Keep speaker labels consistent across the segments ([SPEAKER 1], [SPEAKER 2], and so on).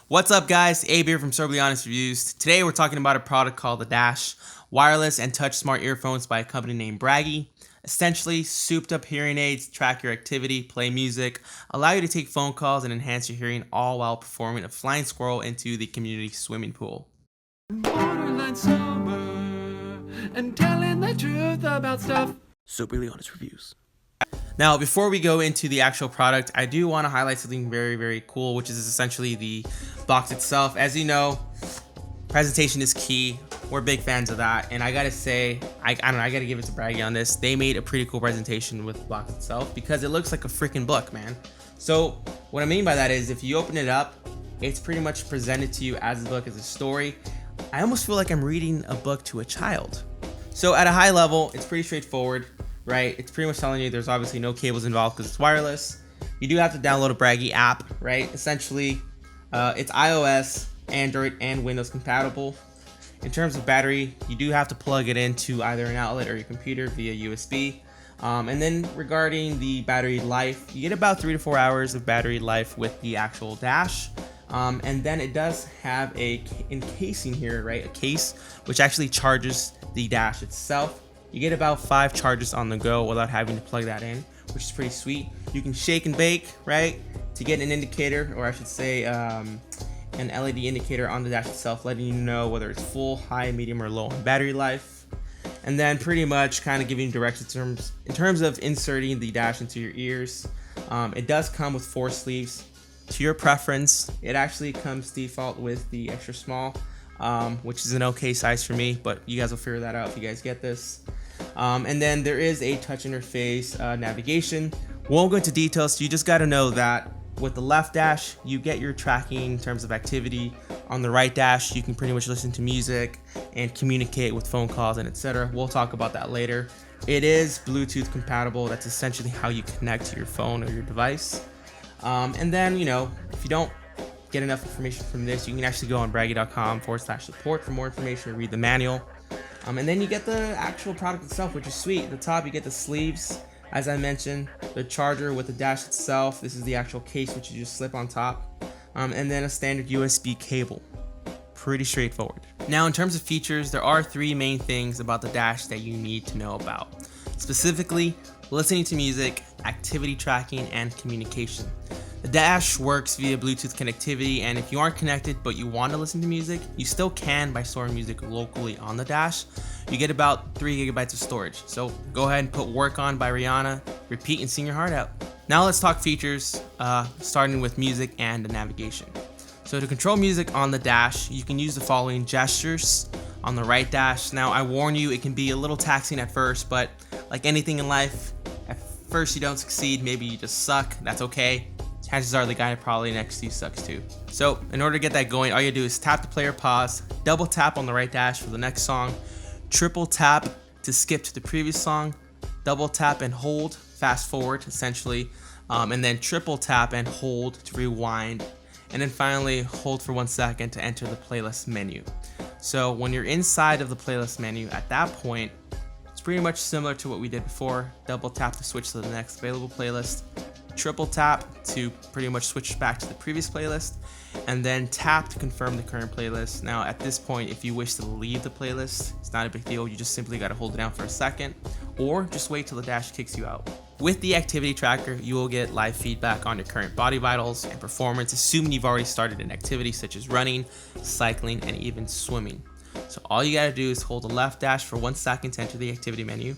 [SPEAKER 1] What's up, guys? Abe here from Soberly Honest Reviews. Today we're talking about a product called the Dash, wireless and touch smart earphones by a company named Bragi. Essentially, souped up hearing aids, track your activity, play music, allow you to take phone calls, and enhance your hearing, all while performing a flying squirrel into the community swimming pool.
[SPEAKER 2] Borderline sober and telling the truth about stuff.
[SPEAKER 1] Soberly Honest Reviews. Now, before we go into the actual product, I do want to highlight something very, very cool, which is essentially the box itself. As you know, presentation is key. We're big fans of that, and I gotta say, I don't know, I gotta give it to Bragi on this. They made a pretty cool presentation with the box itself because it looks like a freaking book, man. So what I mean by that is, if you open it up, it's pretty much presented to you as a book, as a story. I almost feel like I'm reading a book to a child. So at a high level, it's pretty straightforward, right? It's pretty much telling you there's obviously no cables involved because it's wireless. You do have to download a Bragi app, right? Essentially, it's iOS, Android, and Windows compatible. In terms of battery, you do have to plug it into either an outlet or your computer via USB. And then regarding the battery life, you get about 3 to 4 hours of battery life with the actual Dash. And then it does have a encasing here, right? A case which actually charges the Dash itself. You get about 5 charges on the go without having to plug that in, which is pretty sweet. You can shake and bake, right, to get an indicator, or I should say an LED indicator on the Dash itself, letting you know whether it's full, high, medium, or low on battery life. And then pretty much kind of giving you directions in terms of inserting the Dash into your ears. It does come with 4 sleeves. To your preference, it actually comes default with the extra small, which is an okay size for me, but you guys will figure that out if you guys get this. And then there is a touch interface navigation. Won't go into details, so you just got to know that with the left Dash, you get your tracking in terms of activity. On the right Dash, you can pretty much listen to music and communicate with phone calls and etc. We'll talk about that later. It is Bluetooth compatible. That's essentially how you connect to your phone or your device. And then, you know, if you don't get enough information from this, you can actually go on bragi.com/support for more information or read the manual. And then you get the actual product itself, which is sweet. At the top, you get the sleeves, as I mentioned, the charger with the Dash itself. This is the actual case, which you just slip on top. And then a standard USB cable. Pretty straightforward. Now, in terms of features, there are 3 main things about the Dash that you need to know about. Specifically, listening to music, activity tracking, and communication. The Dash works via Bluetooth connectivity, and if you aren't connected but you want to listen to music, you still can by storing music locally on the Dash. You get about 3 gigabytes of storage. So go ahead and put Work On by Rihanna, repeat, and sing your heart out. Now let's talk features, starting with music and the navigation. So to control music on the Dash, you can use the following gestures on the right Dash. Now I warn you, it can be a little taxing at first, but like anything in life, at first you don't succeed, maybe you just suck, that's okay. Chances are the guy probably next to you sucks too. So in order to get that going, all you do is tap to play or pause, double tap on the right Dash for the next song, triple tap to skip to the previous song, double tap and hold, fast forward essentially, and then triple tap and hold to rewind, and then finally hold for 1 second to enter the playlist menu. So when you're inside of the playlist menu, at that point, it's pretty much similar to what we did before. Double tap to switch to the next available playlist, triple tap to pretty much switch back to the previous playlist, and then tap to confirm the current playlist. Now at this point, if you wish to leave the playlist, it's not a big deal. You just simply got to hold it down for a second, or just wait till the Dash kicks you out. With the activity tracker, you will get live feedback on your current body vitals and performance, assuming you've already started an activity such as running, cycling, and even swimming. So all you gotta do is hold the left Dash for 1 second to enter the activity menu,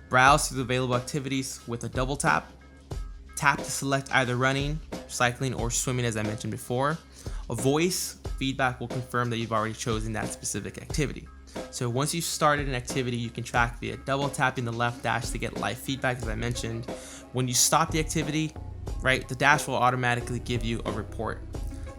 [SPEAKER 1] browse through the available activities with a double tap, tap to select either running, cycling, or swimming as I mentioned before. A voice feedback will confirm that you've already chosen that specific activity. So once you've started an activity, you can track via double tapping the left Dash to get live feedback as I mentioned. When you stop the activity, right, the Dash will automatically give you a report.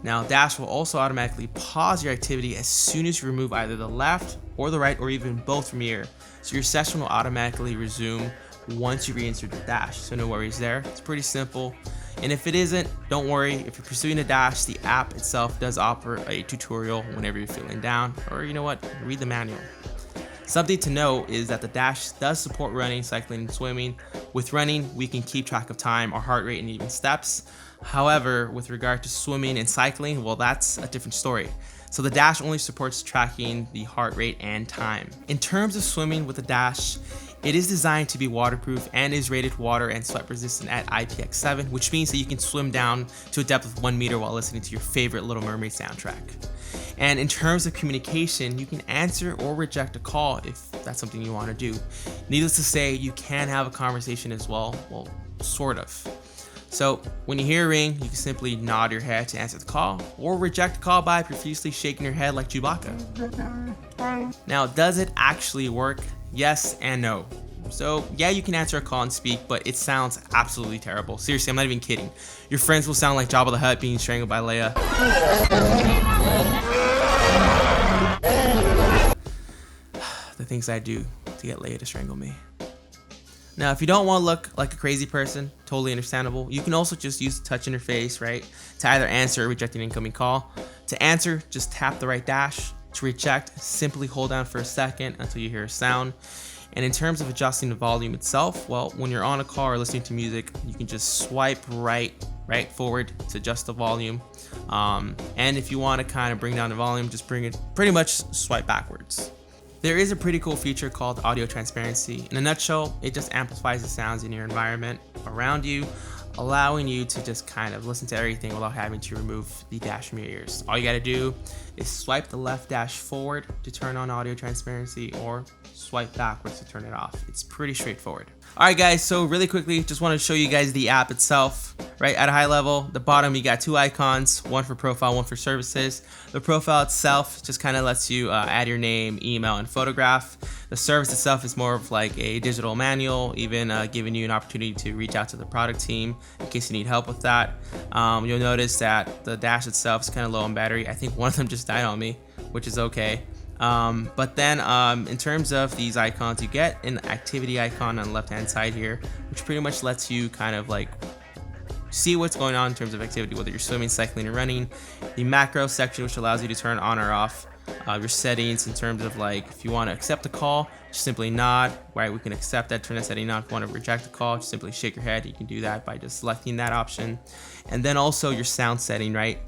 [SPEAKER 1] Now Dash will also automatically pause your activity as soon as you remove either the left or the right or even both from your ear. So your session will automatically resume once you reinsert the Dash, so no worries there. It's pretty simple. And if it isn't, don't worry. If you're pursuing a Dash, the app itself does offer a tutorial whenever you're feeling down, or you know what, read the manual. Something to note is that the Dash does support running, cycling, and swimming. With running, we can keep track of time, our heart rate, and even steps. However, with regard to swimming and cycling, well, that's a different story. So the Dash only supports tracking the heart rate and time. In terms of swimming with the Dash, it is designed to be waterproof and is rated water and sweat resistant at IPX7, which means that you can swim down to a depth of 1 meter while listening to your favorite Little Mermaid soundtrack. And in terms of communication, you can answer or reject a call if that's something you want to do. Needless to say, you can have a conversation as well sort of. So when you hear a ring, you can simply nod your head to answer the call, or reject the call by profusely shaking your head like Chewbacca. Now, does it actually work? Yes and no. So yeah, you can answer a call and speak, but it sounds absolutely terrible. Seriously, I'm not even kidding. Your friends will sound like Jabba the Hutt being strangled by Leia. The things I do to get Leia to strangle me. Now, if you don't want to look like a crazy person, totally understandable. You can also just use the touch interface, right, to either answer or reject an incoming call. To answer, just tap the right dash. To reject, simply hold down for a second until you hear a sound. And in terms of adjusting the volume itself, well, when you're on a car or listening to music, you can just swipe right forward to adjust the volume. And if you want to kind of bring down the volume, just pretty much swipe backwards. There is a pretty cool feature called audio transparency. In a nutshell, it just amplifies the sounds in your environment around you, allowing you to just kind of listen to everything without having to remove the dash from your ears. All you gotta do is swipe the left dash forward to turn on audio transparency, or swipe backwards to turn it off. It's pretty straightforward. Alright guys, so really quickly, just want to show you guys the app itself. Right at a high level, the bottom you got two icons, one for profile, one for services. The profile itself just kind of lets you add your name, email, and photograph. The service itself is more of like a digital manual, even giving you an opportunity to reach out to the product team in case you need help with that. You'll notice that the dash itself is kind of low on battery. I think one of them just died on me, which is okay. But then in terms of these icons, you get an activity icon on the left hand side here, which pretty much lets you kind of like see what's going on in terms of activity, whether you're swimming, cycling, or running. The macro section, which allows you to turn on or off your settings in terms of like if you want to accept a call, just simply nod. Right, we can accept that, turn that setting on. If you want to reject the call, just simply shake your head. You can do that by just selecting that option. And then also your sound setting, right,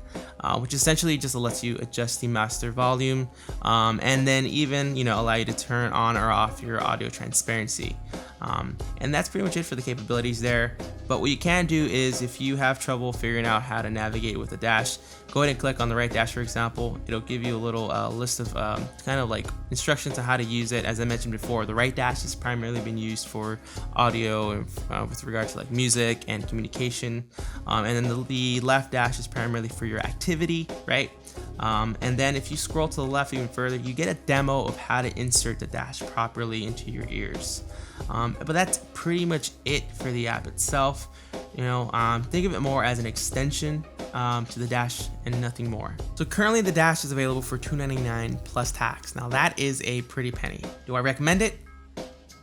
[SPEAKER 1] which essentially just lets you adjust the master volume, and then even allow you to turn on or off your audio transparency. And that's pretty much it for the capabilities there. But what you can do is, if you have trouble figuring out how to navigate with the dash, go ahead and click on the right dash, for example. It'll give you a little list of kind of like instructions on how to use it. As I mentioned before, the right dash has primarily been used for audio and with regard to like music and communication, and then the left dash is primarily for your activity, right? And then if you scroll to the left even further, you get a demo of how to insert the dash properly into your ears. But that's pretty much it for the app itself. Think of it more as an extension to the dash and nothing more. So currently the dash is available for $299 plus tax. Now that is a pretty penny. Do I recommend it?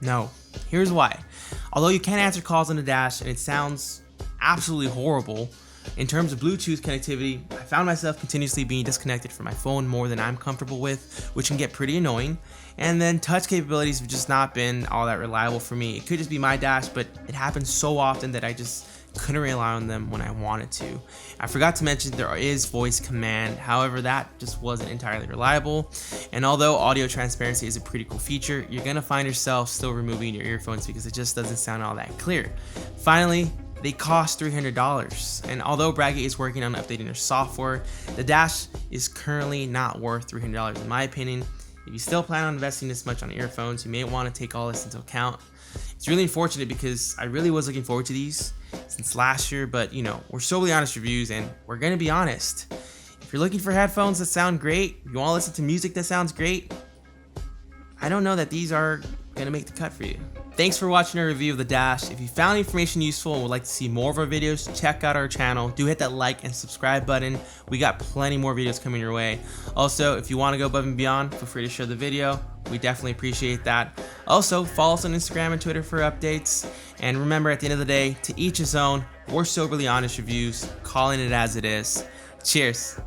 [SPEAKER 1] No. Here's why. Although you can answer calls on the dash and it sounds absolutely horrible, in terms of Bluetooth connectivity, I found myself continuously being disconnected from my phone more than I'm comfortable with, which can get pretty annoying. And then touch capabilities have just not been all that reliable for me. It could just be my dash, but it happens so often that I just couldn't rely on them when I wanted to. I forgot to mention there is voice command, however that just wasn't entirely reliable. And although audio transparency is a pretty cool feature, you're gonna find yourself still removing your earphones because it just doesn't sound all that clear. Finally, they cost $300, and although Bragi is working on updating their software, the dash is currently not worth $300 in my opinion. If you still plan on investing this much on earphones, you may want to take all this into account. It's really unfortunate because I really was looking forward to these since last year, but we're solely honest reviews, and we're gonna be honest. If you're looking for headphones that sound great, if you want to listen to music that sounds great, I don't know that these are gonna make the cut for you. Thanks for watching our review of the Dash. If you found information useful and would like to see more of our videos, check out our channel. Do hit that like and subscribe button. We got plenty more videos coming your way. Also, if you want to go above and beyond, feel free to share the video. We definitely appreciate that. Also, follow us on Instagram and Twitter for updates. And remember, at the end of the day, to each his own. We're soberly honest reviews, calling it as it is. Cheers.